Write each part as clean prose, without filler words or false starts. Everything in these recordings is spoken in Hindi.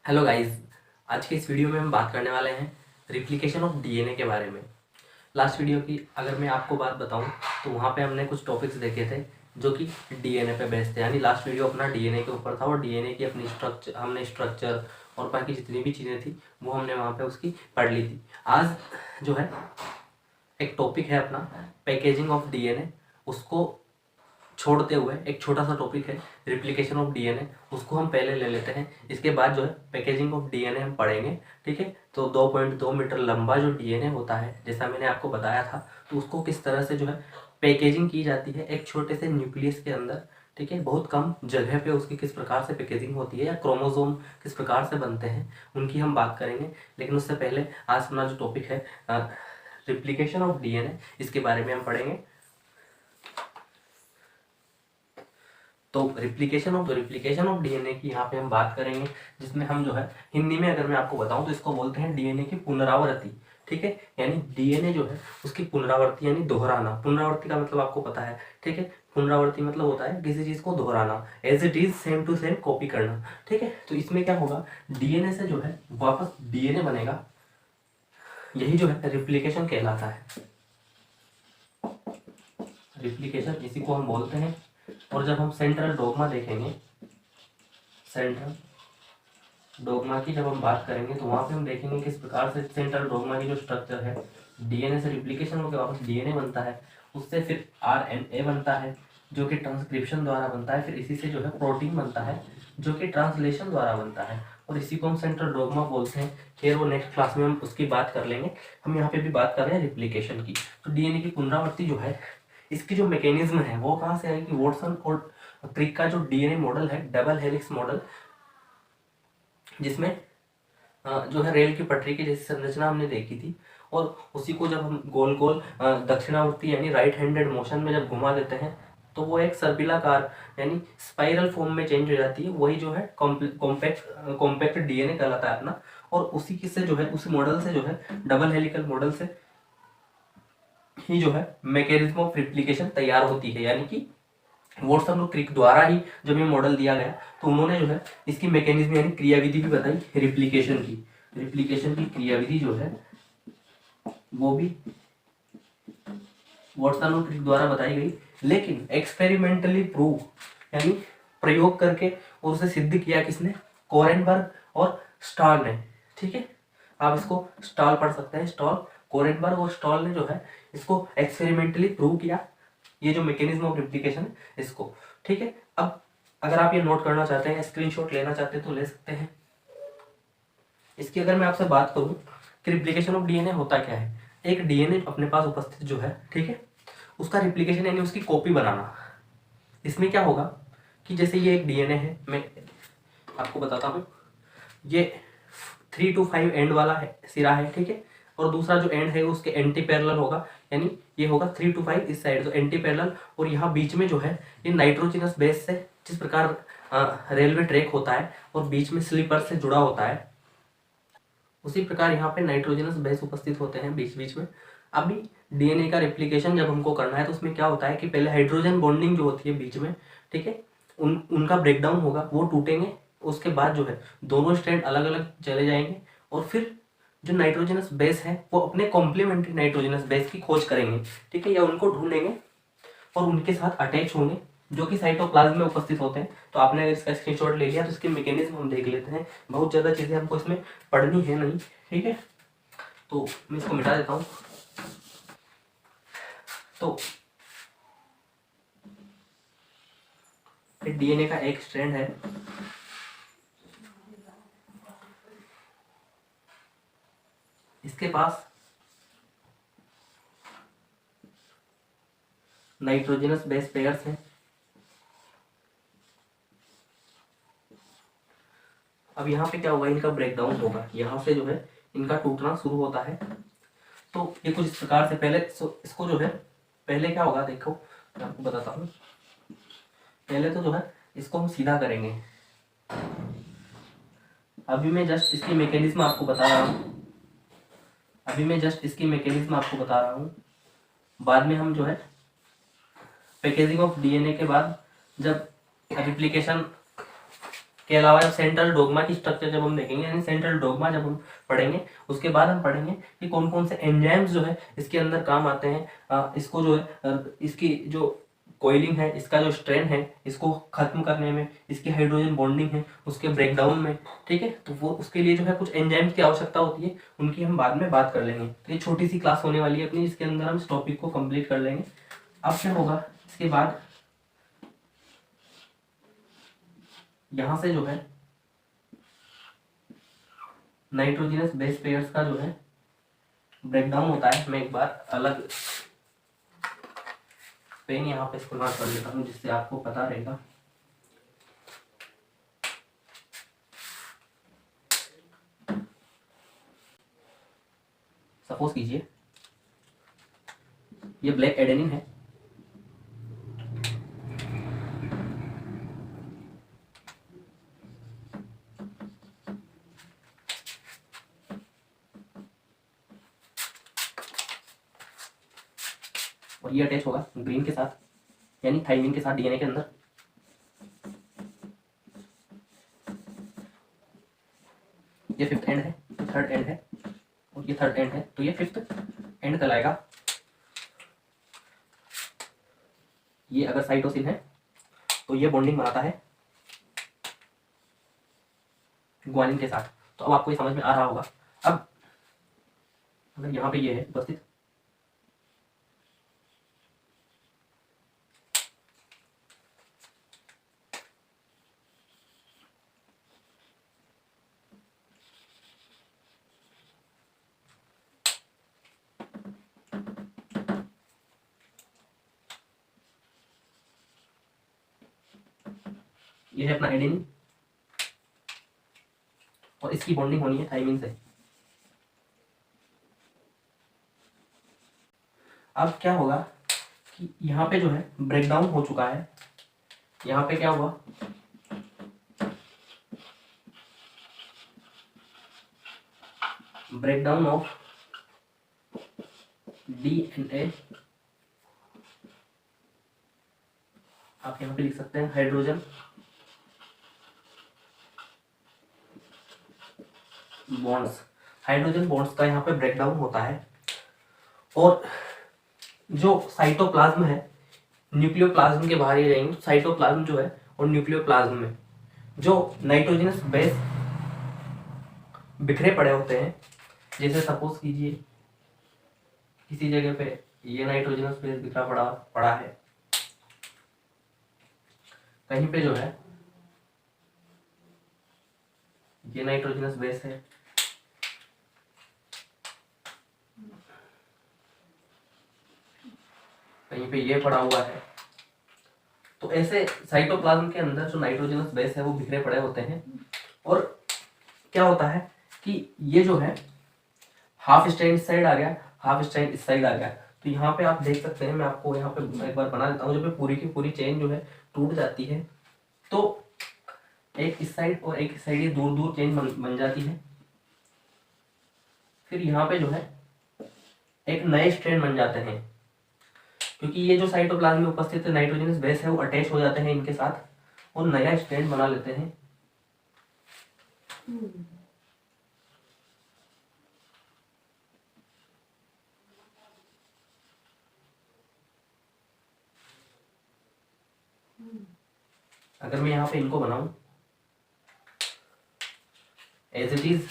Hello guys. आज के इस वीडियो में हम बात करने वाले हैं रिप्लिकेशन ऑफ डीएनए के बारे में। लास्ट वीडियो की अगर मैं आपको बात बताऊं तो वहाँ पे हमने कुछ टॉपिक्स देखे थे जो कि डीएनए पे बेस्ड थे। यानी लास्ट वीडियो अपना डीएनए के ऊपर था और डीएनए की अपनी स्ट्रक्चर और बाकी जितनी भी चीज़ें थी वो हमने वहाँ पे उसकी पढ़ ली थी। आज जो है एक टॉपिक है अपना पैकेजिंग ऑफ डीएनए, उसको छोड़ते हुए एक छोटा सा टॉपिक है रिप्लिकेशन ऑफ डीएनए, उसको हम पहले ले लेते हैं। इसके बाद जो है पैकेजिंग ऑफ डीएनए हम पढ़ेंगे। ठीक है, तो 2.2 मीटर लंबा जो डीएनए होता है, जैसा मैंने आपको बताया था, तो उसको किस तरह से जो है पैकेजिंग की जाती है एक छोटे से न्यूक्लियस के अंदर। ठीक है, बहुत कम जगह पे उसकी किस प्रकार से पैकेजिंग होती है या क्रोमोसोम किस प्रकार से बनते हैं उनकी हम बात करेंगे। लेकिन उससे पहले आज अपना जो टॉपिक है रिप्लिकेशन ऑफ डीएनए, इसके बारे में हम पढ़ेंगे। तो रिप्लिकेशन ऑफ डीएनए की यहाँ पे हम बात करेंगे, जिसमें हम जो है हिंदी में अगर मैं आपको बताऊं तो इसको बोलते हैं डीएनए की पुनरावृत्ति। ठीक है, यानी डीएनए जो है उसकी पुनरावृत्ति यानी दोहराना। पुनरावृत्ति का मतलब आपको पता है। ठीक है, पुनरावृत्ति मतलब होता है किसी चीज को दोहराना, as it is same to same copy करना। ठीक है, तो इसमें क्या होगा, डीएनए से जो है वापस डीएनए बनेगा, यही जो है रिप्लिकेशन कहलाता है। रिप्लिकेशन इसी को हम बोलते हैं। और जब हम सेंट्रल डोग्मा देखेंगे, सेंट्रल डोग्मा की जब हम बात करेंगे तो वहाँ पे हम देखेंगे किस प्रकार से सेंट्रल डोग्मा की जो स्ट्रक्चर है, डीएनए से रिप्लिकेशन होकर वापस डीएनए बनता है, उससे फिर आरएनए बनता है जो कि ट्रांसक्रिप्शन द्वारा बनता है, फिर इसी से जो है प्रोटीन बनता है जो कि ट्रांसलेशन द्वारा बनता है, और इसी को हम सेंट्रल डोग्मा बोलते हैं। फिर वो नेक्स्ट क्लास में हम उसकी बात कर लेंगे। हम यहाँ पे भी बात कर रहे हैं रिप्लिकेशन की। तो डीएनए की पुनरावृत्ति जो है, इसकी जो मैकेनिज्म है वो कहाँ से आएगी, वॉटसन और क्रिक का जो डीएनए मॉडल है, डबल हेलिक्स मॉडल, जिसमें जो है रेल की पटरी की जैसी संरचना हमने देखी थी, और उसी को जब हम गोल गोल दक्षिणावर्ती यानी राइट हैंडेड मोशन में जब घुमा देते हैं तो वो एक सर्पिलाकार यानी स्पाइरल फॉर्म में चेंज हो जाती है। वही जो है कॉम्पैक्ट डीएनए कहलाता है अपना। और उसी की से जो है उस मॉडल से जो है डबल हेलिकल मॉडल से ही जो है मैकेनिज्म ऑफ रिप्लिकेशन तैयार होती है। यानी कि वॉटसन और क्रिक द्वारा ही जब ये मॉडल दिया गया तो उन्होंने जो है इसकी मैकेनिज्म यानी क्रियाविधि भी बताई रिप्लिकेशन की क्रियाविधि जो है वो भी वॉटसन और क्रिक द्वारा बताई गई। लेकिन एक्सपेरिमेंटली प्रूव यानी प्रयोग करके और उसे सिद्ध किया किसने, कोरेनबर्ग और स्टॉल ने। ठीक है, आप इसको स्टॉल पढ़ सकते हैं, स्टॉल, कोरेनबर्ग और स्टॉल ने जो है इसको एक्सपेरिमेंटली प्रूव किया, ये जो मैकेनिज्म ऑफ रिप्लिकेशन इसको। ठीक है, अब अगर आप ये नोट करना चाहते हैं, स्क्रीनशॉट लेना चाहते हैं तो ले सकते हैं। इसकी अगर मैं आपसे बात करूं कि रिप्लिकेशन ऑफ डीएनए होता क्या है, एक डीएनए अपने पास उपस्थित जो है, ठीक है, उसका रिप्लिकेशन यानी उसकी कॉपी बनाना। इसमें क्या होगा कि जैसे ये एक डीएनए है, मैं आपको बताता हूँ, ये 3 to 5 एंड वाला है, सिरा है। ठीक है, और दूसरा जो एंड है उसके एंटी पैरेलल होगा, यानी ये होगा 3 to 5 इस साइड, तो एंटी पैरेलल। और यहाँ बीच में जो है ये नाइट्रोजिनस बेस से, जिस प्रकार रेलवे ट्रैक होता है और बीच में स्लीपर से जुड़ा होता है, उसी प्रकार यहाँ पे नाइट्रोजनस बेस उपस्थित होते हैं बीच बीच में। अभी डीएनए का रेप्लिकेशन जब हमको करना है तो उसमें क्या होता है कि पहले हाइड्रोजन बॉन्डिंग जो होती है बीच में, ठीक है, उनका ब्रेकडाउन होगा, वो टूटेंगे। उसके बाद जो है दोनों स्ट्रैंड अलग अलग चले जाएंगे, और फिर जो नाइट्रोजनस बेस है वो अपने कॉम्प्लीमेंट्री नाइट्रोजनस बेस की खोज करेंगे। ठीक है, या उनको ढूंढेंगे और उनके साथ अटैच होंगे, जो कि साइटोप्लाज्म में उपस्थित होते हैं। तो आपने अगर इसका स्क्रीनशॉट ले लिया तो इसके मैकेनिज्म हम देख लेते हैं। बहुत ज़्यादा चीज़ें हमको इसमें पढ़नी है नहीं। ठीक है, तो मैं इसको मिटा देता हूँ। तो डीएनए का एक स्ट्रैंड है, इसके पास नाइट्रोजनस बेस पेयर्स हैं। अब यहाँ पे क्या होगा, इनका ब्रेकडाउन होगा, यहाँ से जो है इनका टूटना शुरू होता है। तो ये कुछ इस प्रकार से पहले इसको जो है, पहले क्या होगा देखो, मैं आपको बताता हूँ। पहले तो जो है इसको हम सीधा करेंगे। अभी मैं जस्ट इसकी मैकेनिज्म आपको बता रहा हूँ। बाद में हम जो है पैकेजिंग ऑफ डीएनए के बाद जब रिप्लिकेशन के अलावा जब सेंट्रल डोग्मा की स्ट्रक्चर जब हम देखेंगे, यानी सेंट्रल डोग्मा जब हम पढ़ेंगे, उसके बाद हम पढ़ेंगे कि कौन कौन से एंजाइम्स जो है इसके अंदर काम आते हैं, इसको जो है इसकी जो कोइलिंग है, इसका जो स्ट्रेन है, इसको खत्म करने में, इसकी हाइड्रोजन बॉन्डिंग है उसके ब्रेकडाउन में, ठीक है। तो वो उसके लिए जो है कुछ एंजाइम्स की आवश्यकता होती है, उनकी हम बाद में बात कर लेंगे। तो ये छोटी सी क्लास होने वाली है अपनी, जिसके अंदर हम इस टॉपिक को कंप्लीट कर लेंगे। अब क्या होगा इसके बाद, यहां से जो है नाइट्रोजनस बेस पेयर्स का जो है ब्रेकडाउन होता है। मैं एक बार अलग पेन यहाँ पे इस्तेमाल कर लेता हूँ जिससे आपको पता रहेगा। सपोज कीजिए ये ब्लैक एडेनिन है, और ये अटैच होगा ग्रीन के साथ, यानी थाइमिन के साथ डीएनए के अंदर। ये फिफ्थ एंड है, थर्ड एंड है, और ये थर्ड एंड है, तो ये फिफ्थ एंड कहलाएगा। ये अगर साइटोसिन है तो ये बॉन्डिंग बनाता है ग्वानिन के साथ। तो अब आपको ये समझ में आ रहा होगा। अब अगर यहाँ पे ये है उपस्थित, ये है अपना एडेनिन, और इसकी बॉन्डिंग होनी है थाइमिन से। अब क्या होगा कि यहाँ पे जो है ब्रेकडाउन हो चुका है। यहाँ पे क्या हुआ, ब्रेकडाउन ऑफ डीएनए, आप यहाँ पे लिख सकते हैं हाइड्रोजन बॉन्ड्स। हाइड्रोजन बॉन्ड्स का यहाँ पे ब्रेकडाउन होता है, और जो साइटोप्लाज्म है, न्यूक्लियोप्लाज्म के बाहर ही रहेंगे, साइटोप्लाज्म जो है और न्यूक्लियोप्लाज्म में जो नाइट्रोजनस बेस बिखरे पड़े होते हैं, जैसे सपोज कीजिए किसी जगह पे ये नाइट्रोजनस बेस बिखरा पड़ा है, कहीं पे जो है ये नाइट्रोजनस बेस है, कहीं पे ये पड़ा हुआ है। तो ऐसे साइटोप्लाज्म के अंदर जो नाइट्रोजनस बेस है वो बिखरे पड़े होते हैं, और क्या होता है कि ये जो है हाफ स्ट्रैंड इस साइड आ गया, हाफ स्ट्रैंड इस साइड आ गया। तो यहाँ पे आप देख सकते हैं, मैं आपको यहाँ पे एक बार बना देता हूँ, जब पूरी की पूरी चेन जो है टूट जाती है तो एक इस साइड और एक इस साइड ये दूर दूर चेन बन जाती है। फिर यहाँ पे जो है एक नए स्ट्रैंड बन जाते हैं, क्योंकि ये जो साइटोप्लाज्म में उपस्थित नाइट्रोजनस बेस है वो अटैच हो जाते हैं इनके साथ और नया स्ट्रैंड बना लेते हैं। अगर मैं यहाँ पे इनको बनाऊं एज इट इज,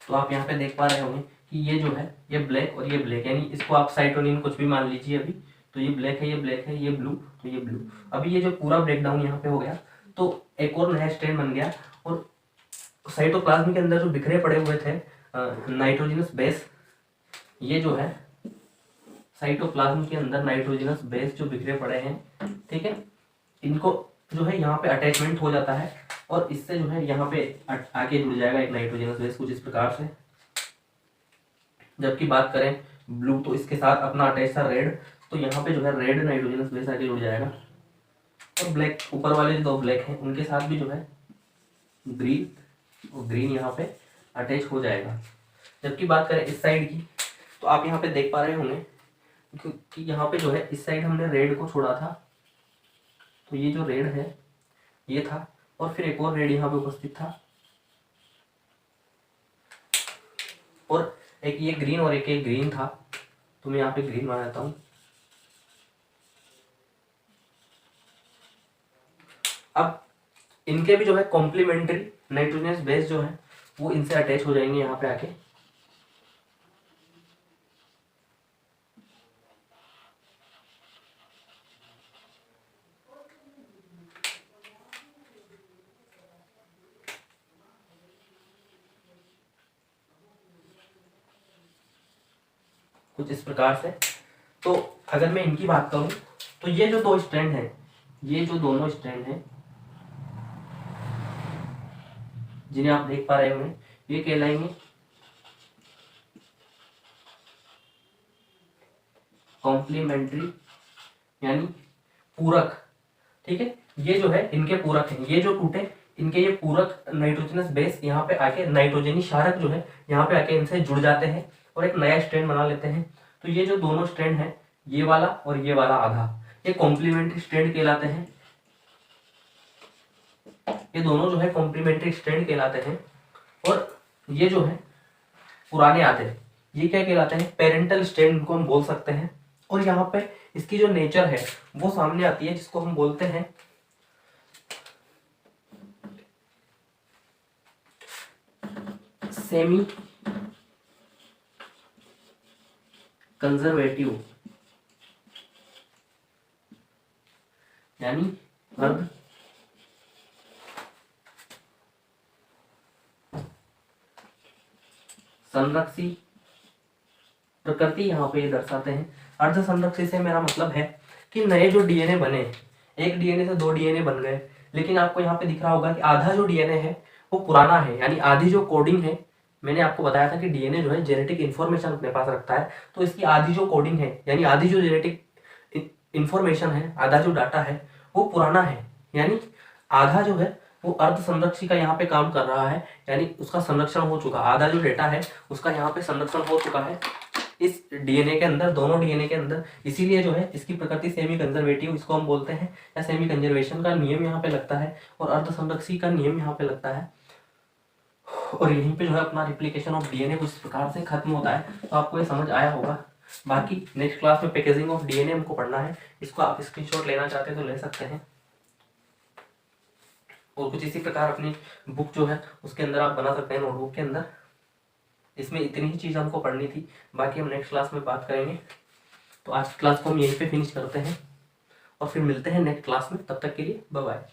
तो आप यहाँ पे देख पा रहे होंगे कि ये जो है ये ब्लैक और ये ब्लैक, यानी इसको आप साइटोनिन कुछ भी मान लीजिए अभी। तो ये ब्लैक है, ये ब्लैक है, ये ब्लू, तो ये ब्लू। अभी ये जो पूरा ब्रेकडाउन यहाँ पे हो गया तो एक और नया स्ट्रैंड बन गया, और साइटोप्लाज्म के अंदर जो बिखरे पड़े हुए थे नाइट्रोजनस बेस, ये जो है साइटोप्लाज्म के अंदर नाइट्रोजनस बेस जो बिखरे पड़े हैं, ठीक है, इनको जो है यहाँ पे अटैचमेंट हो जाता है, और इससे जो है यहाँ पे आके जुड़ जाएगा एक नाइट्रोजनस बेस कुछ इस प्रकार से। जबकि बात करें ब्लू, तो इसके साथ अपना अटैच था रेड, तो यहाँ पे जो है रेड नाइट्रोजनस बेस आके जुड़ जाएगा। और ब्लैक, ऊपर वाले जो दो ब्लैक हैं उनके साथ भी जो है ग्रीन, और ग्रीन यहाँ पे अटैच हो जाएगा। जबकि बात करें इस साइड की, तो आप यहाँ पे देख पा रहे होंगे क्योंकि यहाँ पे जो है इस साइड हमने रेड को छोड़ा था, तो ये जो रेड है ये था, और फिर एक और रेड यहाँ पे उपस्थित था, और एक ये ग्रीन और एक ये ग्रीन था, तो मैं यहाँ पे ग्रीन बना देता हूँ। अब इनके भी जो है कॉम्प्लीमेंट्री नाइट्रोजनस बेस जो है वो इनसे अटैच हो जाएंगे यहाँ पे आके। कुछ इस प्रकार से। तो अगर मैं इनकी बात करूं तो ये जो दो स्ट्रैंड हैं, ये जो दोनों स्ट्रैंड हैं जिन्हें आप देख पा रहे होंगे, ये कहलाएंगे कॉम्प्लीमेंट्री यानी पूरक। ठीक है, ये जो है इनके पूरक हैं, ये जो टूटे इनके ये पूरक नाइट्रोजनस बेस यहाँ पे आके नाइट्रोजनी क्षारक जो है यहाँ पे आके इनसे जुड़ जाते हैं और एक नया स्ट्रैंड बना लेते हैं। तो ये जो दोनों स्ट्रैंड है, ये वाला और ये वाला आधा, ये कॉम्प्लीमेंट्री स्ट्रैंड कहलाते हैं। ये दोनों जो है कॉम्प्लीमेंट्री स्ट्रैंड कहलाते हैं। और ये जो है पुराने आधे, ये क्या कहलाते हैं, पेरेंटल स्ट्रैंड को हम बोल सकते हैं। और यहाँ पे इसकी जो नेचर है वो सामने आती है, जिसको हम बोलते हैं सेमी कंजर्वेटिव यानी अर्ध संरक्षी प्रकृति यहाँ पे ये दर्शाते हैं। अर्ध संरक्षी से मेरा मतलब है कि नए जो डीएनए बने, एक डीएनए से दो डीएनए बन गए, लेकिन आपको यहाँ पे दिख रहा होगा कि आधा जो डीएनए है वो पुराना है, यानी आधी जो कोडिंग है, मैंने आपको बताया था कि डीएनए जो है जेनेटिक इन्फॉर्मेशन अपने पास रखता है, तो इसकी आधी जो कोडिंग है यानी आधी जो जेनेटिक इन्फॉर्मेशन है, आधा जो डाटा है वो पुराना है, यानी आधा जो है वो अर्ध संरक्षी का यहाँ पे काम कर रहा है, यानी उसका संरक्षण हो चुका, आधा जो डेटा है उसका यहाँ पे संरक्षण हो चुका है इस डीएनए के अंदर, दोनों डीएनए के अंदर। इसीलिए जो है इसकी प्रकृति सेमी कंजर्वेटिव इसको हम बोलते हैं, या सेमी कंजर्वेशन का नियम यहाँ पे लगता है और अर्ध संरक्षी का नियम यहाँ पे लगता है। और यहीं पे जो है अपना रिप्लिकेशन ऑफ डीएनए कुछ प्रकार से खत्म होता है। तो आपको ये समझ आया होगा। बाकी नेक्स्ट क्लास में पैकेजिंग ऑफ डीएनए हमको पढ़ना है, इसको आप स्क्रीनशॉट लेना चाहते हैं तो ले सकते हैं, और कुछ इसी प्रकार अपनी बुक जो है उसके अंदर आप बना सकते हैं, नोटबुक के अंदर। इसमें इतनी ही चीज़ हमको पढ़नी थी, बाकी हम नेक्स्ट क्लास में बात करेंगे। तो आज की क्लास को हम यहीं पे फिनिश करते हैं और फिर मिलते हैं नेक्स्ट क्लास में। तब तक के लिए बाय बाय।